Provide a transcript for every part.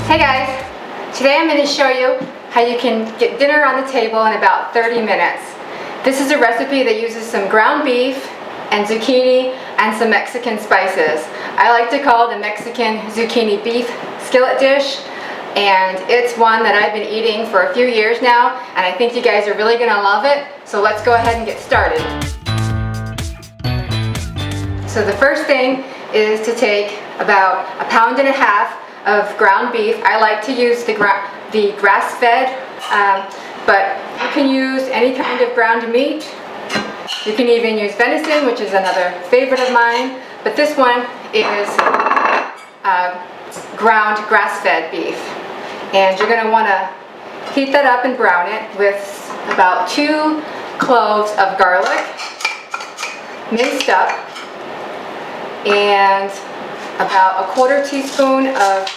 Hey guys, today I'm going to show you how you can get dinner on the table in about 30 minutes. This is a recipe that uses some ground beef and zucchini and some Mexican spices. I like to call it the Mexican zucchini beef skillet dish, and it's one that I've been eating for a few years now, and I think you guys are really going to love it. So let's go ahead and get started. So the first thing is to take about 1.5 pounds of ground beef. I like to use the grass-fed, but you can use any kind of ground meat. You can even use venison, which is another favorite of mine, but this one is ground grass-fed beef. And you're going to want to heat that up and brown it with about 2 cloves of garlic, minced up, and about 1/4 teaspoon of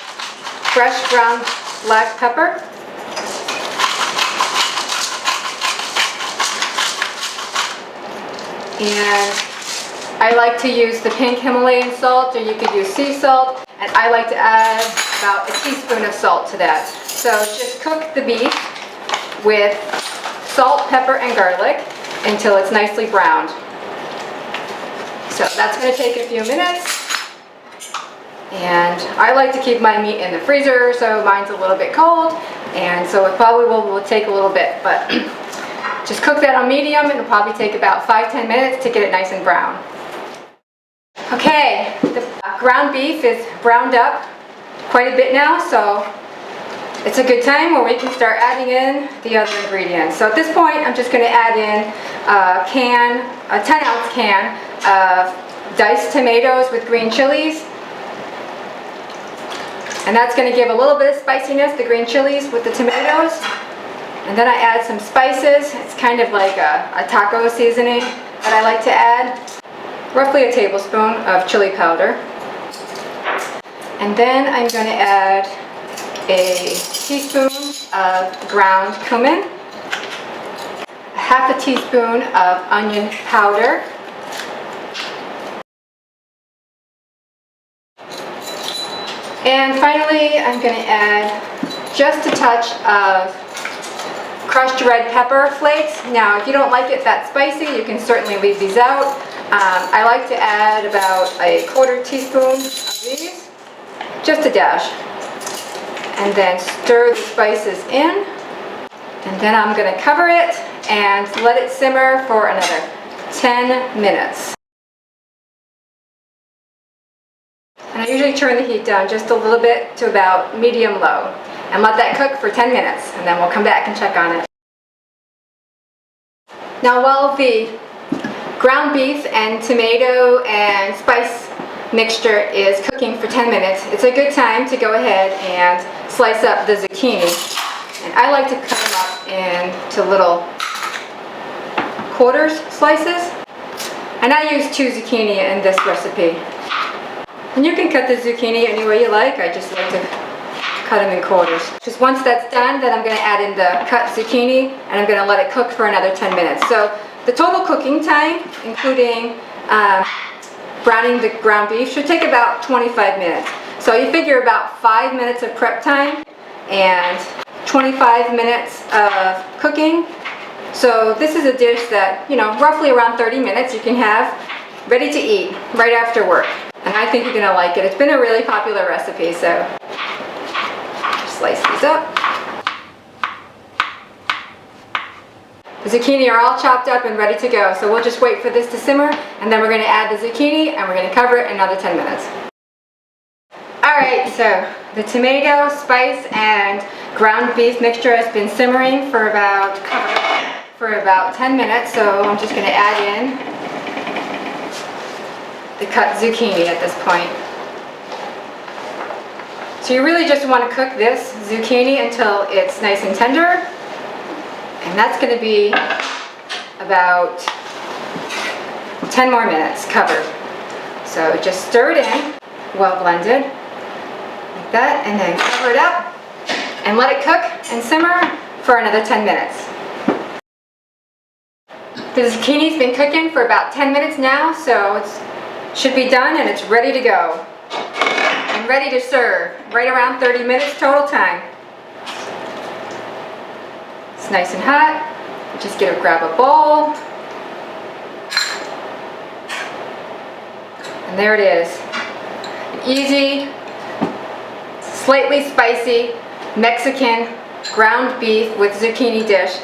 fresh ground black pepper, and I like to use the pink Himalayan salt, or you could use sea salt, and I like to add about 1 teaspoon of salt to that. So just cook the beef with salt, pepper, and garlic until it's nicely browned. So that's going to take a few minutes. And I like to keep my meat in the freezer, so mine's a little bit cold, and so it probably will take a little bit, but just cook that on medium, and it'll probably take about 5-10 minutes to get it nice and brown. Okay, the ground beef is browned up quite a bit now, so it's a good time where we can start adding in the other ingredients. So at this point, I'm just going to add in a 10-ounce can of diced tomatoes with green chilies. And that's going to give a little bit of spiciness, the green chilies with the tomatoes. And then I add some spices. It's kind of like a taco seasoning that I like to add. Roughly a tablespoon of chili powder. And then I'm going to add a teaspoon of ground cumin, 1/2 teaspoon of onion powder, and finally, I'm going to add just a touch of crushed red pepper flakes. Now, if you don't like it that spicy, you can certainly leave these out. I like to add about 1/4 teaspoon of these, just a dash. And then stir the spices in. And then I'm going to cover it and let it simmer for another 10 minutes. And I usually turn the heat down just a little bit to about medium-low and let that cook for 10 minutes, and then we'll come back and check on it. Now, while the ground beef and tomato and spice mixture is cooking for 10 minutes, it's a good time to go ahead and slice up the zucchini. And I like to cut them up into little quarters slices. And I use 2 zucchini in this recipe. And you can cut the zucchini any way you like. I just like to cut them in quarters. Just once that's done, then I'm going to add in the cut zucchini, and I'm going to let it cook for another 10 minutes. So the total cooking time, including browning the ground beef, should take about 25 minutes. So you figure about 5 minutes of prep time and 25 minutes of cooking. So this is a dish that, roughly around 30 minutes you can have ready to eat right after work. And I think you're going to like it. It's been a really popular recipe, so slice these up. The zucchini are all chopped up and ready to go, so we'll just wait for this to simmer, and then we're going to add the zucchini, and we're going to cover it another 10 minutes. Alright, so the tomato, spice, and ground beef mixture has been simmering for about 10 minutes, so I'm just going to add in the cut zucchini at this point. So you really just want to cook this zucchini until it's nice and tender, and that's going to be about 10 more minutes covered. So just stir it in, well blended, like that, and then cover it up and let it cook and simmer for another 10 minutes. The zucchini's been cooking for about 10 minutes now, so it should be done and it's ready to go. and ready to serve. Right around 30 minutes total time. It's nice and hot. Just grab a bowl. And there it is. An easy, slightly spicy Mexican ground beef with zucchini dish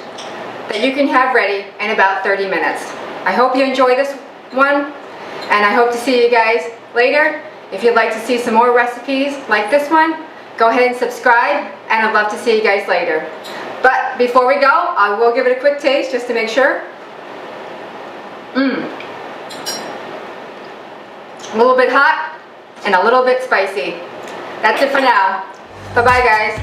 that you can have ready in about 30 minutes. I hope you enjoy this one, and I hope to see you guys later. If you'd like to see some more recipes like this one, go ahead and subscribe, and I'd love to see you guys later. But before we go, I will give it a quick taste just to make sure. A little bit hot and a little bit spicy. That's it for now. Bye-bye, guys.